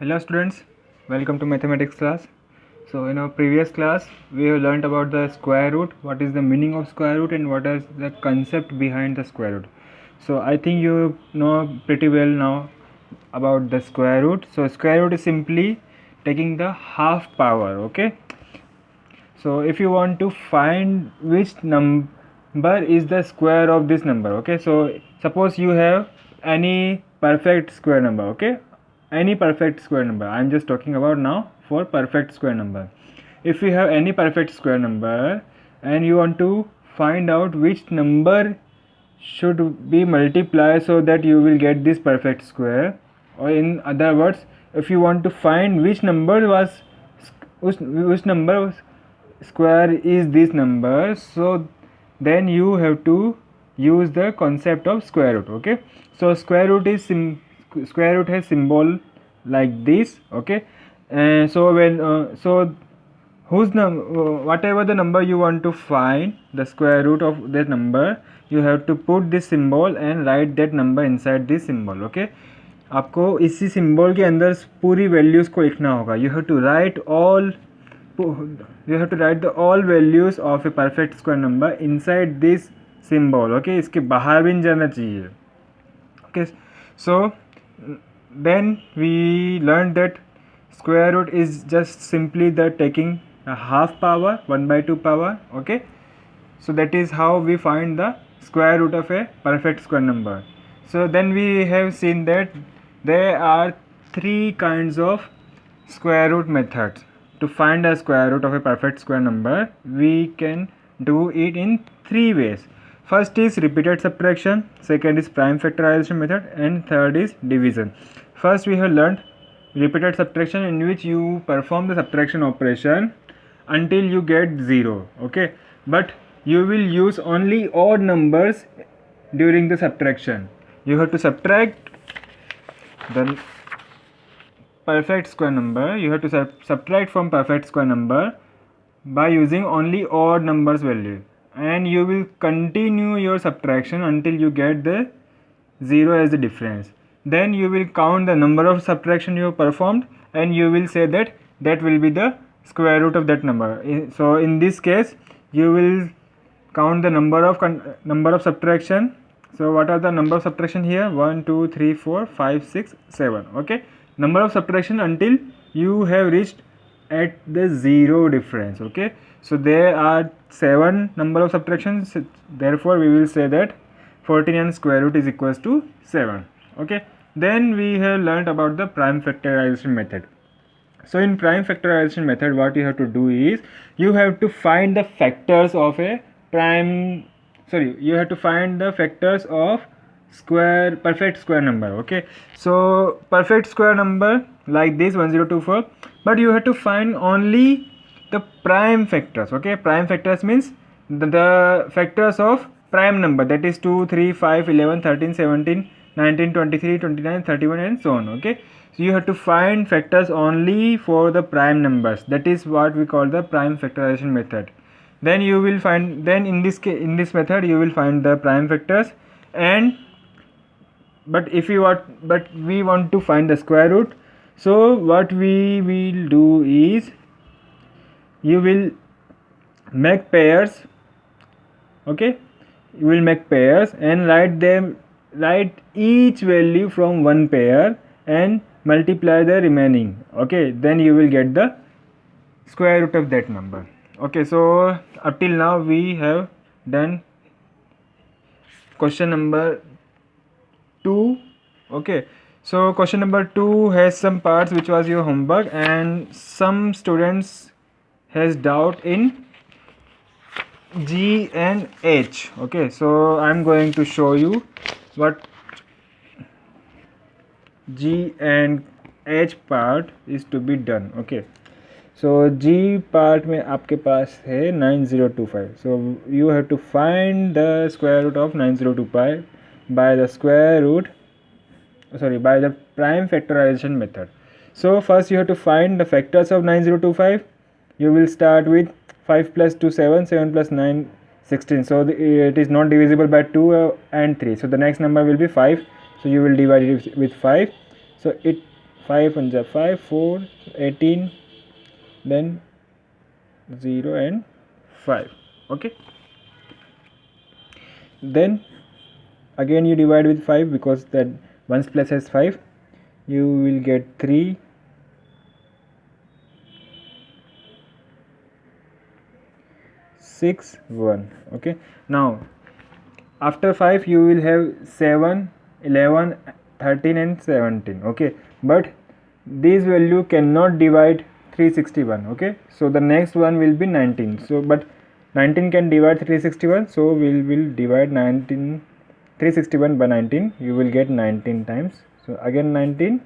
Hello students, welcome to mathematics class. So in our previous class we have learnt about the square root, what is the meaning of square root and what is the concept behind the square root. So I think you know pretty well now about the square root. So square root is simply taking the half power, okay? So if you want to find which number is the square of this number, okay, so suppose you have any perfect square number, okay, any perfect square number. I'm just talking about now for perfect square number. If you have any perfect square number and you want to find out which number should be multiplied so that you will get this perfect square, or in other words, if you want to find which number was which number was square is this number, so then you have to use the concept of square root, okay. So square root is square root has symbol like this, okay. And so when whatever the number you want to find the square root of that number, you have to put this symbol and write that number inside this symbol, okay. आपको इसी symbol के अंदर पूरी values को लिखना होगा. You have to write the all values of a perfect square number inside this symbol, okay. इसके बाहर भी नहीं जाना चाहिए, okay. So then we learned that square root is just simply the taking a half power 1/2 power, okay. So that is how we find the square root of a perfect square number. So then we have seen that there are three kinds of square root methods. To find a square root of a perfect square number, we can do it in three ways. First is repeated subtraction, second is prime factorization method, and third is division. First we have learned repeated subtraction, in which you perform the subtraction operation until you get 0, okay. But you will use only odd numbers during the subtraction. You have to subtract the perfect square number, you have to subtract from perfect square number by using only odd numbers value, and you will continue your subtraction until you get the 0 as the difference. Then you will count the number of subtraction you have performed and you will say that that will be the square root of that number. So in this case you will count the number of subtraction. So what are the number of subtraction here? 1 2 3 4 5 6 7, okay. Number of subtraction until you have reached at the 0 difference, okay. So there are 7 number of subtractions, therefore we will say that 14 and square root is equals to 7, okay. Then we have learnt about the prime factorization method. So in prime factorization method, what you have to do is you have to find the factors of a you have to find the factors of perfect square number, okay. So perfect square number like this 1024, but you have to find only the prime factors, okay. Prime factors means the factors of prime number, that is 2 3 5 11 13 17 19 23 29 31 and so on, okay. So you have to find factors only for the prime numbers, that is what we call the prime factorization method. Then you will find, then in this method you will find the prime factors, and but we want to find the square root. So what we will do is you will make pairs, okay. You will make pairs and write each value from one pair and multiply the remaining, okay. Then you will get the square root of that number, okay. So up till now we have done question number 2, okay. So question number 2 has some parts which was your homework, and some students has doubt in G and H, okay. So I'm going to show you what G and H part is to be done, okay. So G part में आपके पास है 9025. So you have to find the square root of 9025 by the prime factorization method. So first you have to find the factors of 9025. You will start with 5 plus 2 7, 7 plus 9 16. So it is not divisible by 2 and 3. So the next number will be 5. So you will divide it with 5. So 5 and 5, 4, 18, then 0 and 5. Okay, then again you divide with 5 because that ones place has 5. You will get 3, 6, 1. Okay, now after 5 you will have 7, 11, 13 and 17. Okay, but this value cannot divide 361. Okay, so the next one will be 19. So but 19 can divide 361, so we will divide 361 by 19. You will get 19 times. So again 19,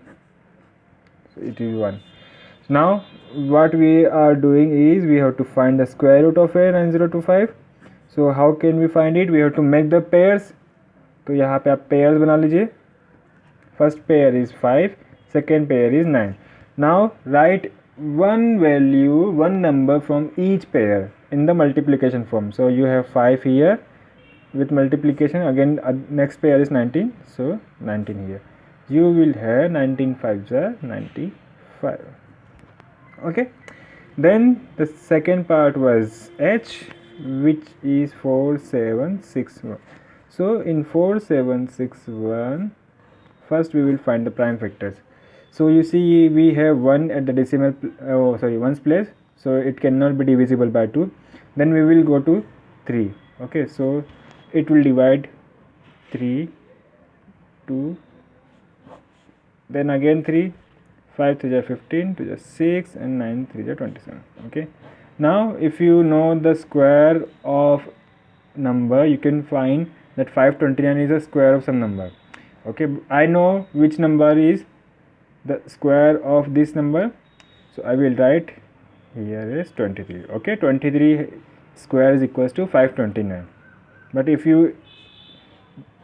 so it is 1. Now what we are doing is we have to find the square root of a 9025. So how can we find it? We have to make the pairs. तो यहाँ पे आप pairs बना लीजिए. First pair is 5, second pair is 9. Now write one value, one number from each pair in the multiplication form. So you have 5 here with multiplication. Again next pair is 19, so 19 here. You will have 19 5s are 95. Okay, then the second part was h, which is 4761. So in 4761, first we will find the prime factors. So you see we have 1 at the decimal ones place, so it cannot be divisible by 2. Then we will go to 3. Okay, so it will divide 3, 2, then again 3, 5 3 are 15, 2 are 6 and 9 3 are 27. Okay, now if you know the square of number, you can find that 529 is a square of some number. Okay, I know which number is the square of this number, so I will write here is 23. Okay, 23 square is equals to 529. But if you,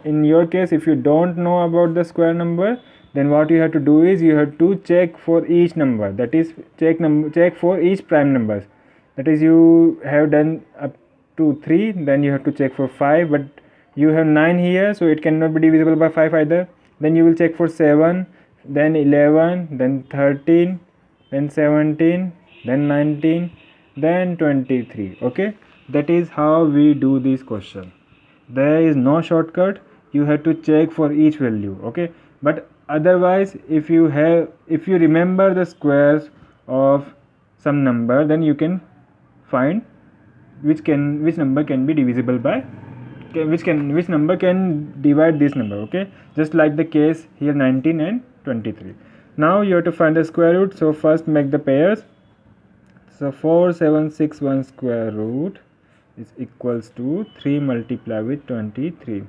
in your case, if you don't know about the square number, then what you have to do is you have to check for each number, that is check for each prime numbers. That is, you have done up to 3, then you have to check for 5, but you have 9 here, so it cannot be divisible by 5 either. Then you will check for 7, then 11, then 13, then 17, then 19, then 23. Okay, that is how we do this question. There is no shortcut. You have to check for each value. Okay, but otherwise if you remember the squares of some number, then you can find which number can be divisible by which number can divide this number. Okay, just like the case here 19 and 23. Now you have to find the square root. So first make the pairs. So 4761 square root is equals to 3 multiplied with 23.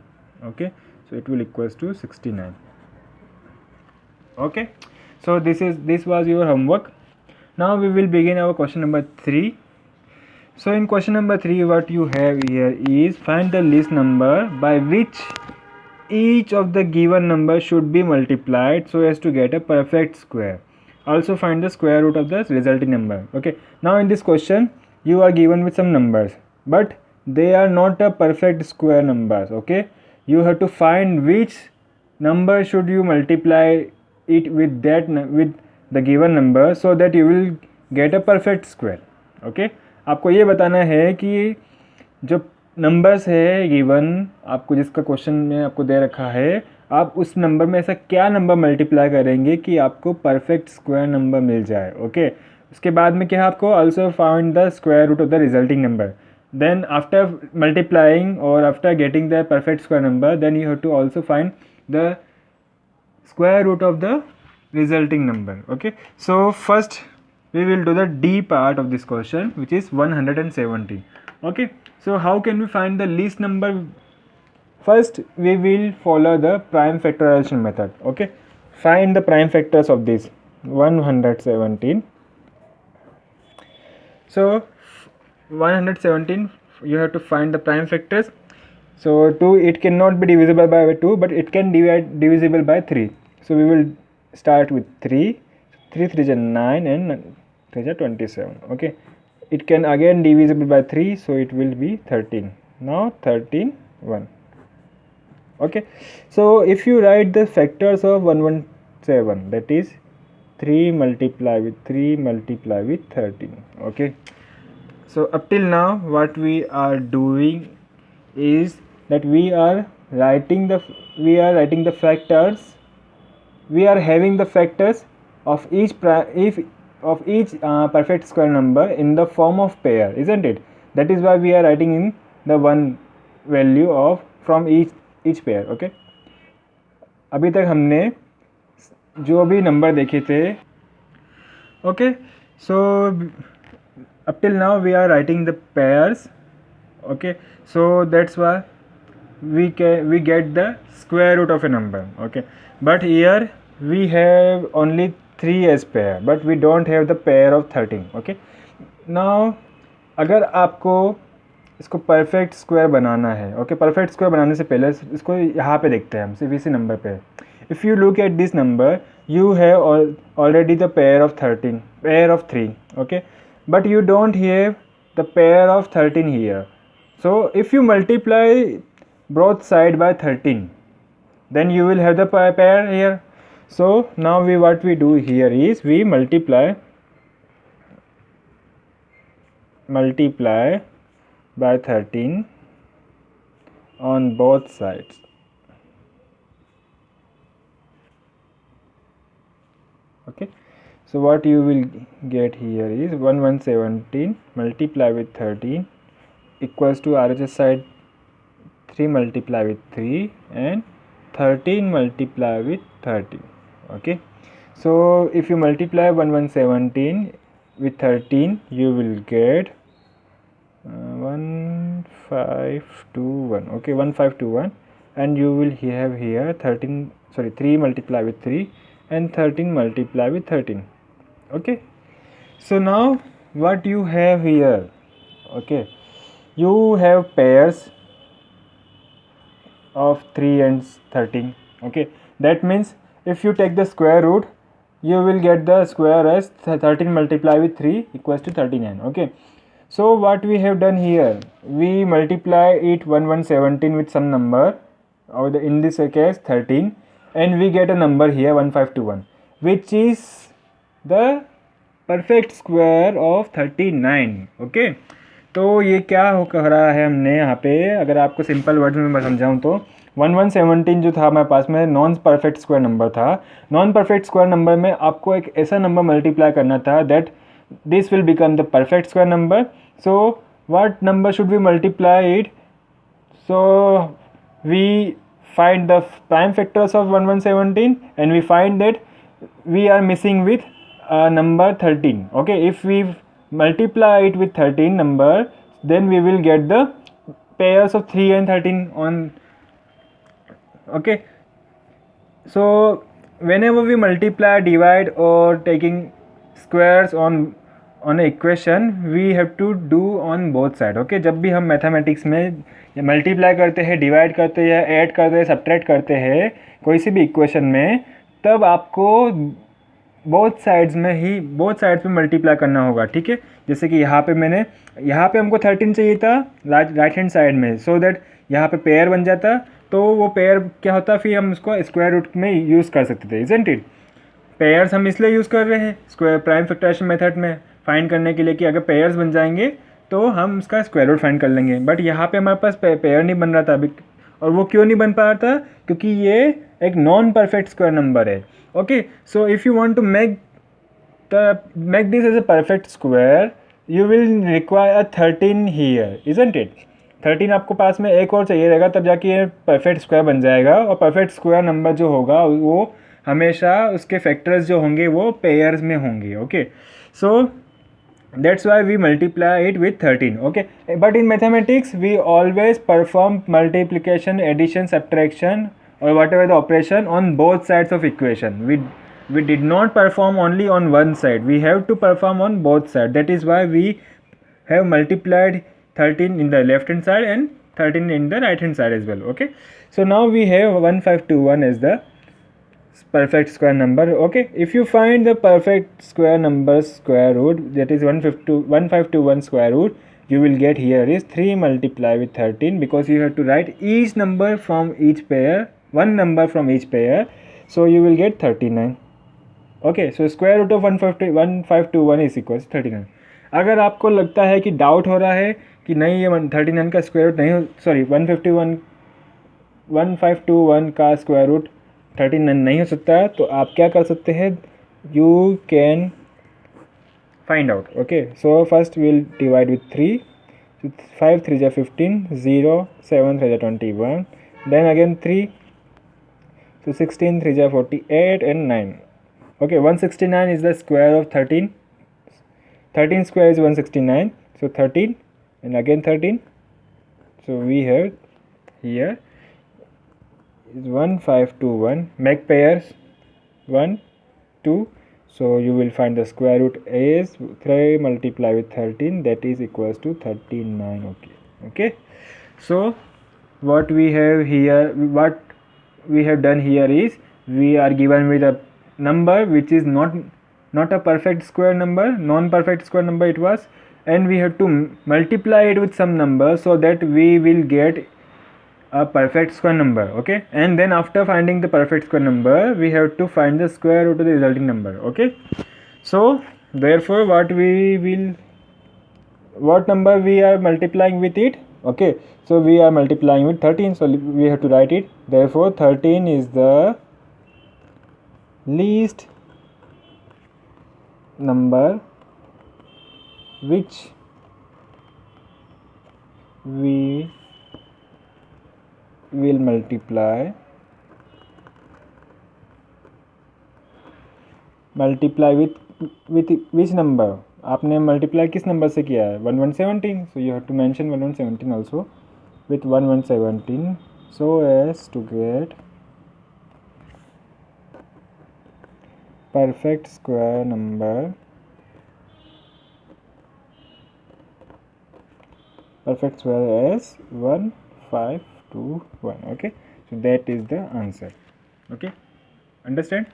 Okay, so it will equals to 69. Okay, so this was your homework. Now we will begin our question number 3. So in question number 3, what you have here is find the least number by which each of the given number should be multiplied so as to get a perfect square. Also find the square root of the resulting number. Okay, now in this question you are given with some numbers, but they are not a perfect square numbers. Okay, you have to find which number should you multiply it with with the given number so that you will get a perfect square. Okay, आपको ये बताना है कि जो numbers है given आपको, जिसका question में आपको दे रखा है, आप उस नंबर में ऐसा क्या नंबर मल्टीप्लाई करेंगे कि आपको परफेक्ट स्क्वायर नंबर मिल जाए. ओके, उसके बाद में क्या है, आपको also find the square root of the resulting number. then after multiplying or after getting the perfect square number, then you have to also find the square root of the resulting number. Okay, so first we will do the D part of this question, which is 170. Okay, so how can we find the least number? First we will follow the prime factorization method. Okay, find the prime factors of this 117. So 117, you have to find the prime factors. So 2, it cannot be divisible by 2, but it can divisible by 3. So we will start with 3. 3 3 is 9 and 3 is 27. Okay, it can again divisible by 3, so it will be 13. Now 13 1. Okay, so if you write the factors of 117, that is 3 multiply with 3 multiply with 13. Okay, so up till now what we are doing is that we are writing the factors. We are having the factors of each perfect square number in the form of pair, isn't it? That is why we are writing in the one value of from each pair. Okay, अभी तक हमने जो भी number देखे थे. Okay, so up till now we are writing the pairs. Okay, so that's why we get the square root of a number. Okay, but here we have only 3 as pair, but we don't have the pair of 13. Okay, now अगर आपको इसको perfect square बनाना है. Okay, perfect square बनाने से पहले इसको यहाँ पे देखते हैं हम, सिर्फ इसी नंबर पे. If you look at this number you have already the pair of 13, pair of 3. Okay, but you don't have the pair of 13 here. So if you multiply both side by 13, then you will have the pair here. So now what we do here is we multiply by 13 on both sides. Okay, so what you will get here is 1117 multiply with 13 equals to RHS side 3 multiply with 3 and 13 multiply with 13. Okay, so if you multiply 1117 with 13 you will get 1521. Okay, 1521, and you will have here 3 multiply with 3 and 13 multiply with 13. Okay, so now what you have here, okay, you have pairs of 3 and 13. Okay, that means if you take the square root you will get the square as 13 multiply with 3 equals to 39. Okay, so what we have done here, we multiply it 1117 with some number, or in this case 13, and we get a number here 1521, which is the perfect square of 39. Okay, तो ये क्या हो कह रहा है हमने यहाँ पे, अगर आपको सिंपल वर्ड्स में मैं समझाऊँ तो 1117 जो था हमारे पास में नॉन परफेक्ट स्क्वायर नंबर था. नॉन परफेक्ट स्क्वायर नंबर में आपको एक ऐसा नंबर मल्टीप्लाई करना था that this will become the perfect square number. So what number should we multiply it? So we find the prime factors of 1117 and we find that we are missing with number 13. Okay, if we multiply it with 13 number, then we will get the pairs of 3 and 13 on. Okay, so whenever we multiply, divide or taking squares on an equation, we have to do on both side. Okay, जब भी हम mathematics में multiply करते हैं, divide करते हैं, add करते हैं, सब्ट्रैक्ट करते हैं कोई सी भी इक्वेशन में, तब आपको बोथ साइड्स पे मल्टीप्लाई करना होगा. ठीक है, जैसे कि यहाँ पे हमको 13 चाहिए था राइट हैंड साइड में, सो दैट यहाँ पे पेयर बन जाता, तो वो पेयर क्या होता, फिर हम उसको स्क्वायर रूट में यूज़ कर सकते थे. Isn't it? पेयर्स हम इसलिए यूज़ कर रहे हैं स्क्वायर प्राइम फैक्टराइजेशन मेथड में फाइंड करने के लिए कि अगर पेयर्स बन जाएंगे तो हम उसका स्क्वायर रूट फाइंड कर लेंगे. बट यहाँ पे हमारे पास पेयर नहीं बन रहा था अभी, और वो क्यों नहीं बन पा रहा था? क्योंकि ये एक नॉन परफेक्ट स्क्वायर नंबर है. Okay, so if you want to make this as a perfect square you will require 13 here, isn't it? 13 आपको पास में एक और चाहिए रहेगा, तब जाके ये परफेक्ट स्क्वायर बन जाएगा. और परफेक्ट स्क्वायर नंबर जो होगा वो हमेशा उसके फैक्टर्स जो होंगे वो पेयर्स में होंगे. Okay, so that's why we multiply it with 13. Okay, but in mathematics we always perform multiplication, addition, subtraction or whatever the operation on both sides of equation. We did not perform only on one side, we have to perform on both sides. That is why we have multiplied 13 in the left hand side and 13 in the right hand side as well. Okay, so now we have 1521 as the perfect square number. Okay, if you find the perfect square number square root, that is 1521 square root, you will get here is 3 multiply with 13, because you have to write each number from each pair, one number from each pair, so you will get 39. Okay, so square root of 1521 is equal 39। अगर आपको लगता है कि doubt हो रहा है कि नहीं ये 39 का स्क्वायर रूट नहीं हो, सॉरी 1521 का स्क्वायर रूट 39 नहीं हो सकता, तो आप क्या कर सकते हैं, you can find out. Okay, so first we'll divide with 3. So 5 3 is 15, 0 7 3 is 21, then again 3, so 16 3 is 48 and 9. Okay, 169 is the square of 13. 13 square is 169, so 13 and again 13. So we have here is 1521. Make pairs 1 2. So you will find the square root is 3 multiply with 13, that is equals to 39. Okay, so what we have here, what we have done here is we are given with a number which is not a perfect square number, non-perfect square number it was, and we have to multiply it with some number so that we will get a perfect square number. Okay, and then after finding the perfect square number we have to find the square root of the resulting number. Okay, so therefore what number we are multiplying with it. Okay, so we are multiplying with 13, so we have to write it. Therefore 13 is the least number which we will multiply with which number. आपने multiply किस number से किया है, 1117, so you have to mention 1117 also with 1117 so as to get perfect square number, perfect square as 1521. Okay, so that is the answer. Okay, understand?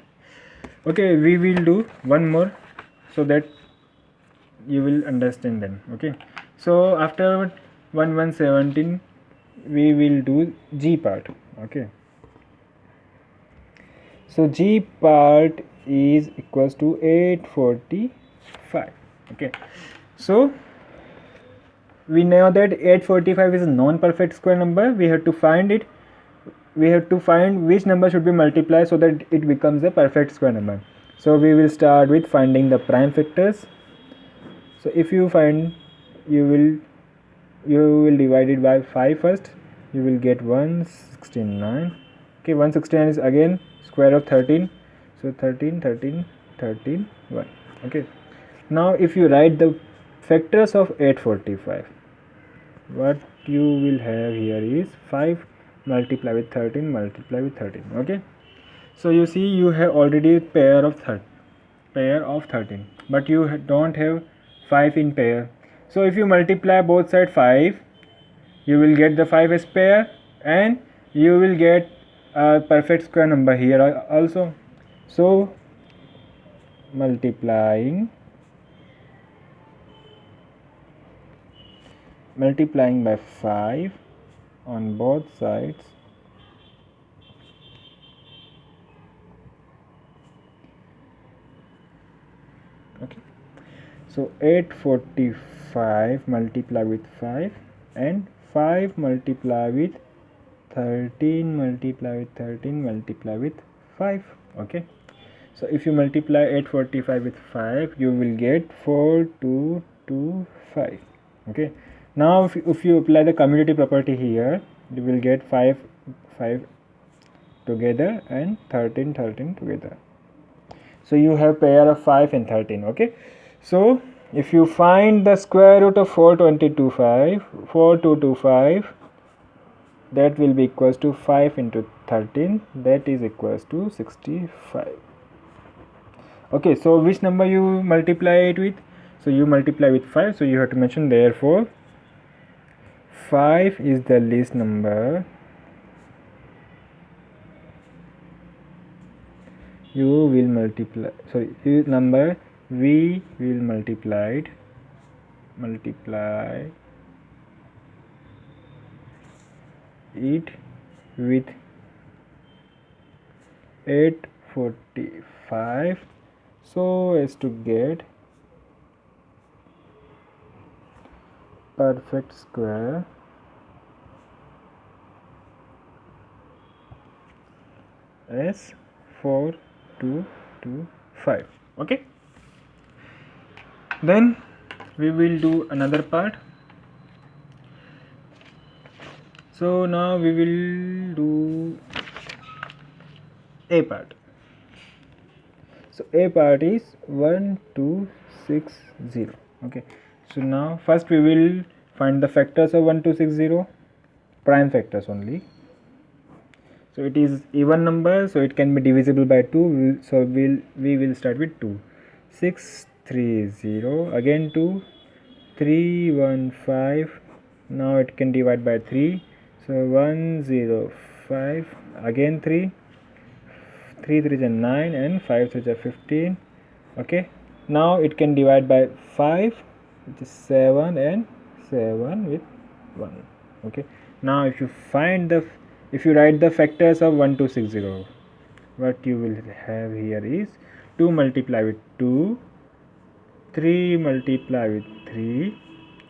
Okay, we will do one more so that you will understand then. Okay, so after 1117 we will do G part. Okay, so G part is equals to 845. Okay, so we know that 845 is a non-perfect square number. We have to find it, we have to find which number should be multiplied so that it becomes a perfect square number. So we will start with finding the prime factors. So if you find, you will divide it by 5 first, you will get 169. Okay, 169 is again square of 13, so 13 13 13 1. Okay, now if you write the factors of 845, what you will have here is 5 multiply with 13 multiply with 13. Okay, so you see you have already pair of 13, but you don't have 5 in pair. So if you multiply both side 5, you will get the 5 as pair and you will get a perfect square number here also. So multiplying by 5 on both sides, okay, so 845 multiply with 5 and 5 multiply with 13 multiply with 13 multiply with 5. Okay, so if you multiply 845 with 5, you will get 4225. Okay, now if you apply the commutative property here, you will get 5 together and 13 together. So you have pair of 5 and 13. Okay, so if you find the square root of 4225, that will be equals to 5 into 13, that is equals to 65. Okay, so which number you multiply it with? So you multiply with 5, so you have to mention therefore 5 is the least number you will multiply, sorry, number we will multiply it with 845 so as to get perfect square as 4 2 2 5. Okay, then we will do another part. So now we will do a part. So a part is 1260. Okay, so now first we will find the factors of 1260, prime factors only. So it is even number, so it can be divisible by 2. So we will start with 2. 630, again 2. 315, now it can divide by 3. So 105, again 3. 3 3 is 9 and 5 3 is 15. Okay, now it can divide by 5, which is 7, and 7 with 1. Okay, now if you write the factors of 1260, what you will have here is 2 multiply with 2, 3 multiply with 3.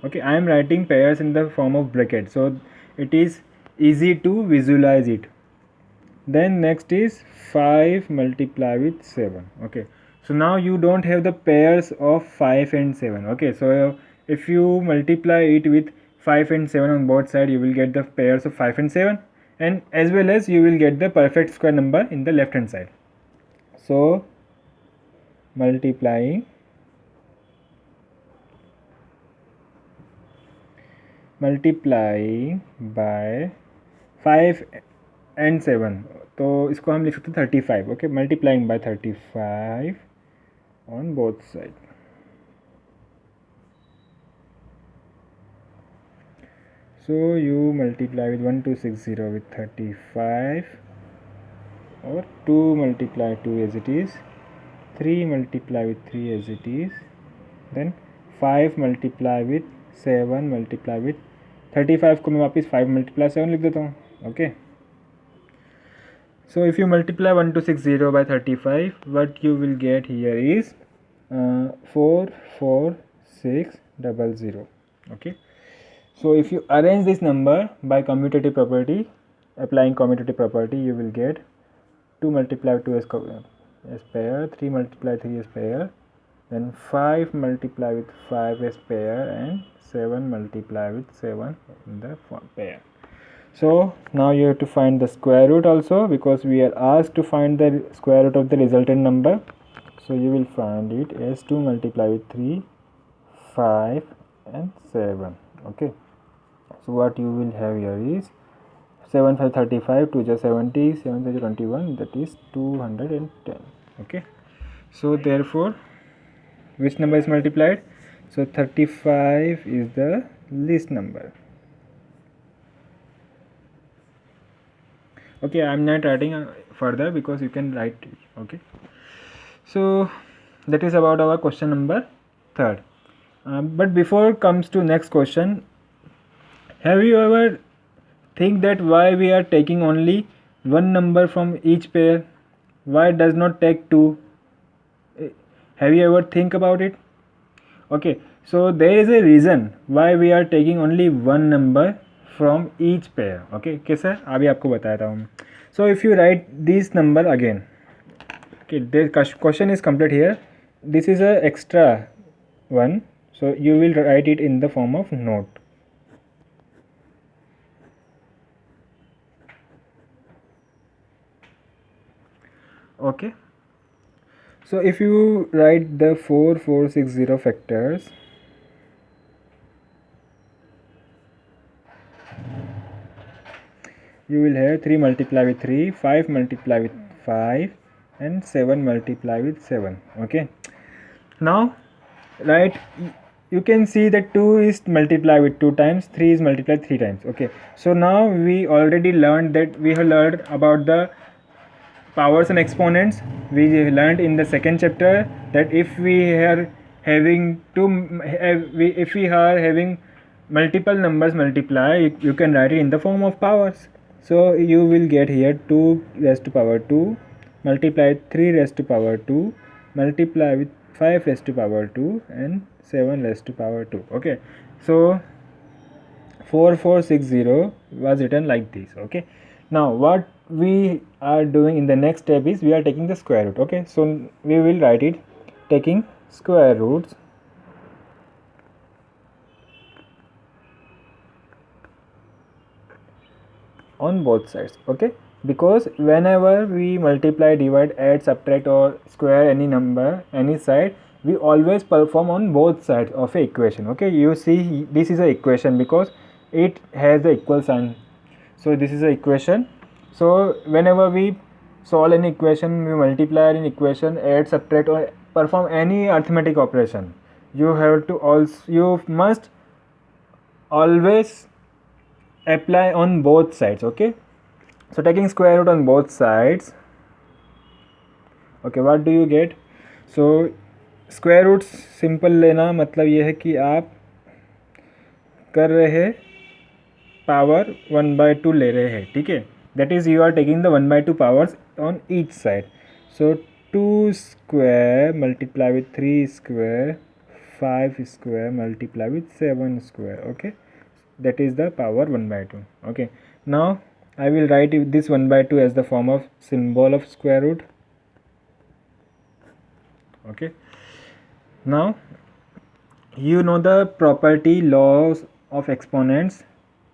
Okay, I am writing pairs in the form of bracket, so it is easy to visualize it. Then next is 5 multiply with 7. Okay, so now you don't have the pairs of 5 and 7. Okay, so if you multiply it with 5 and 7 on both sides, you will get the pairs of 5 and 7, and as well as you will get the perfect square number in the left hand side. So multiplying by 5 and 7, तो इसको हम लिख सकते हैं 35. Okay, multiplying by 35 on both side. So you multiply with 1260 with 35, or 2 multiply 2 as it is, 3 multiply with 3 as it is, then 5 multiply with 7 multiply with 35 को मैं वापस 5 multiply 7 लिख देता हूँ. Okay, so if you multiply 1260 by 35, what you will get here is 44600. Okay, so if you arrange this number by commutative property, applying commutative property, you will get 2 multiply 2 as pair, 3 multiply 3 as pair, then 5 multiply with 5 as pair, and 7 multiply with 7 in the pair. So now you have to find the square root also, because we are asked to find the square root of the resultant number. So you will find it as 2 multiply with 3, 5 and 7. Okay, so what you will have here is 7 5 35, 2 is 70, 7 is 21, that is 210. Okay, so therefore which number is multiplied? So 35 is the least number. Okay, I am not writing further because you can write it. Okay, so that is about our question number 3rd. But before comes to next question, have you ever think that why we are taking only one number from each pair? Why does not take 2? Have you ever think about it? Okay, so there is a reason why we are taking only one number from each pair. Okay, कैसे अभी आपको बताता हूँ. So if you write this number again, okay, the question is complete here. This is a extra one, so you will write it in the form of note. Okay, so if you write the 4460 factors, you will have 3 multiply with 3, 5 multiply with 5, and 7 multiply with 7. Okay, now right, you can see that 2 is multiplied with 2 times, 3 is multiplied 3 times. Okay, so now we already learned that we have learned about the powers and exponents. We learned in the second chapter that if we are having multiple numbers multiply, you can write it in the form of powers. So you will get here 2 raised to power 2 multiplied 3 raised to power 2 multiply with 5 raised to power 2 and 7 raised to power 2. Okay, so 4460 was written like this. Okay, now what we are doing in the next step is we are taking the square root. Okay, so we will write it taking square roots on both sides. Okay, because whenever we multiply, divide, add, subtract or square any number any side, we always perform on both sides of a equation. Okay, you see this is a equation because it has the equal sign. So this is a equation. So whenever we solve an equation, we multiply an equation, add, subtract or perform any arithmetic operation, you have to also, you must always apply on both sides. Okay, so taking square root on both sides, okay, what do you get? So square root simple लेना मतलब ये है कि आप कर रहे हैं power 1/2 ले रहे हैं. ठीक है, that is you are taking the 1/2 powers on each side. So 2 square multiply with 3 square 5 square multiply with 7 square. Okay, that is the power 1/2. Okay, now I will write this 1/2 as the form of symbol of square root. Okay, now you know the property laws of exponents,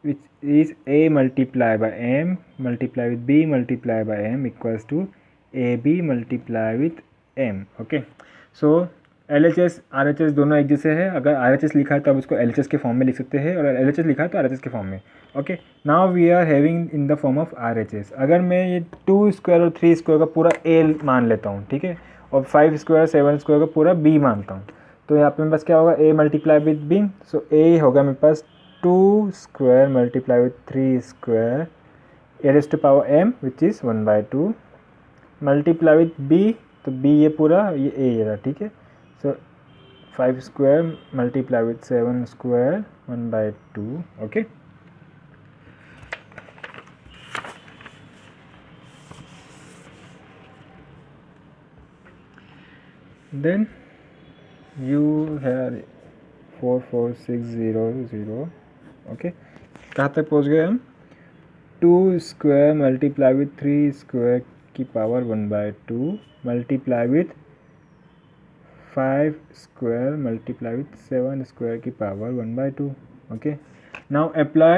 which is a multiplied by m multiply with b multiply by m equals to ab multiply with m. Okay, so LHS RHS दोनों एक जैसे है. अगर RHS लिखा है तो आप उसको LHS के फॉर्म में लिख सकते हैं और LHS लिखा है तो RHS के फॉर्म में. Okay, now we are having in the form of RHS. अगर मैं ये 2 स्क्वायर और 3 स्क्वायर का पूरा A मान लेता हूँ, ठीक है, और 5 स्क्वायर 7 स्क्वायर का पूरा B मानता हूँ, तो यहाँ पे मेरे पास क्या होगा? A multiply with B. So A होगा मेरे पास 2 square multiply with 3 square a raised to power m which is 1/2 multiply with B. तो B ये पूरा, ये A ये रहा. ठीक है, so 5 square multiply with 7 square 1/2. Okay, then you have 44600. Okay, कहाँ तक पहुँच गए हम? 2 स्क्वायर मल्टीप्लाई विथ 3 स्क्वायर की power 1/2 multiply with 5 square multiply with 7 square की power 1/2. Okay, now apply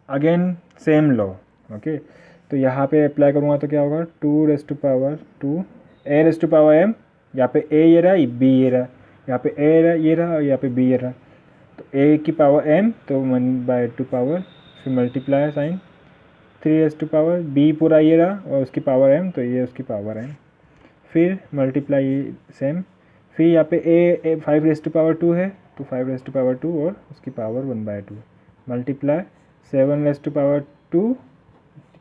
again same law. Okay, तो यहाँ पे अप्लाई करूँगा तो क्या होगा? 2 raise to power 2 a raise to power m. यहाँ पे a ये रहा, b ये रहा, यहाँ पे a ये रहा और यहाँ पे b ये रहा. तो a की पावर m तो 1/2 पावर, फिर multiply sine 3 raise to power b पूरा ये रहा और उसकी पावर m तो ये उसकी पावर m. फिर मल्टीप्लाई सेम, फिर यहाँ पे a 5 रेज़ टू पावर 2 है तो 5 रेज़ टू पावर 2 और उसकी power 1/2 multiply 7 raise to power 2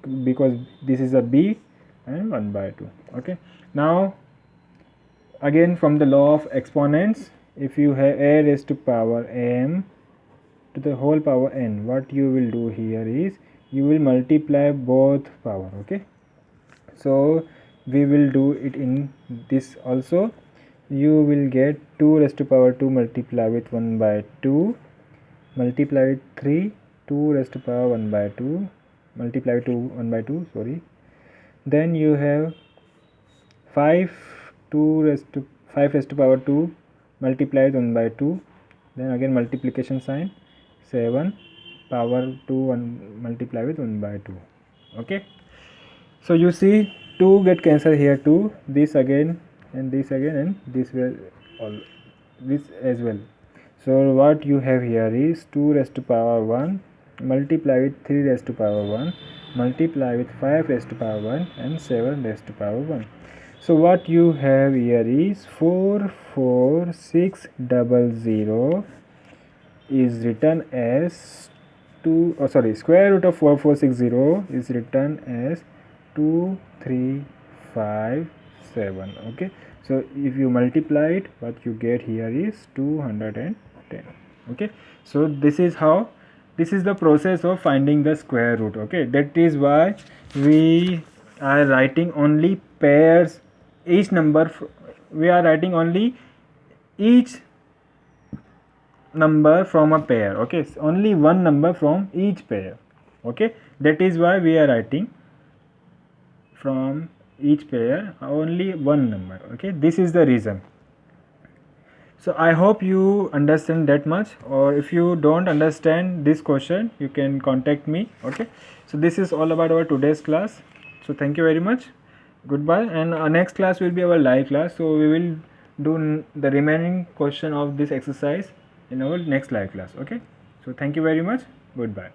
because this is a b and 1/2. Okay, now again from the law of exponents, if you have a raised to power m to the whole power n, what you will do here is you will multiply both power. Okay, so we will do it in this also. You will get 2 raised to power 2 multiply with 1/2 multiply with 3 2 raised to power 1/2 multiply with 1/2, sorry. Then you have 5 raised to power 2 multiplied 1/2, then again multiplication sign 7 power 2 1 multiply with 1/2. Okay, so you see 2 get cancelled here too, this again and this again and this will all this as well. So what you have here is 2 raised to power 1 multiply with 3 raised to power 1 multiply with 5 raised to power 1 and 7 raised to power 1. So what you have here is 44600 is written as square root of 4460 is written as 2357. Okay, so if you multiply it, what you get here is 210. Okay, so this is the process of finding the square root. Okay, that is why we are writing only pairs. Each number we are writing only each number from a pair. Okay, so only one number from each pair. Okay, that is why we are writing from each pair only one number. Okay, this is the reason. So I hope you understand that much, or if you don't understand this question, you can contact me. Okay, so this is all about our today's class. So thank you very much, goodbye, and our next class will be our live class. So we will do the remaining question of this exercise in our next live class. Okay, so thank you very much, goodbye.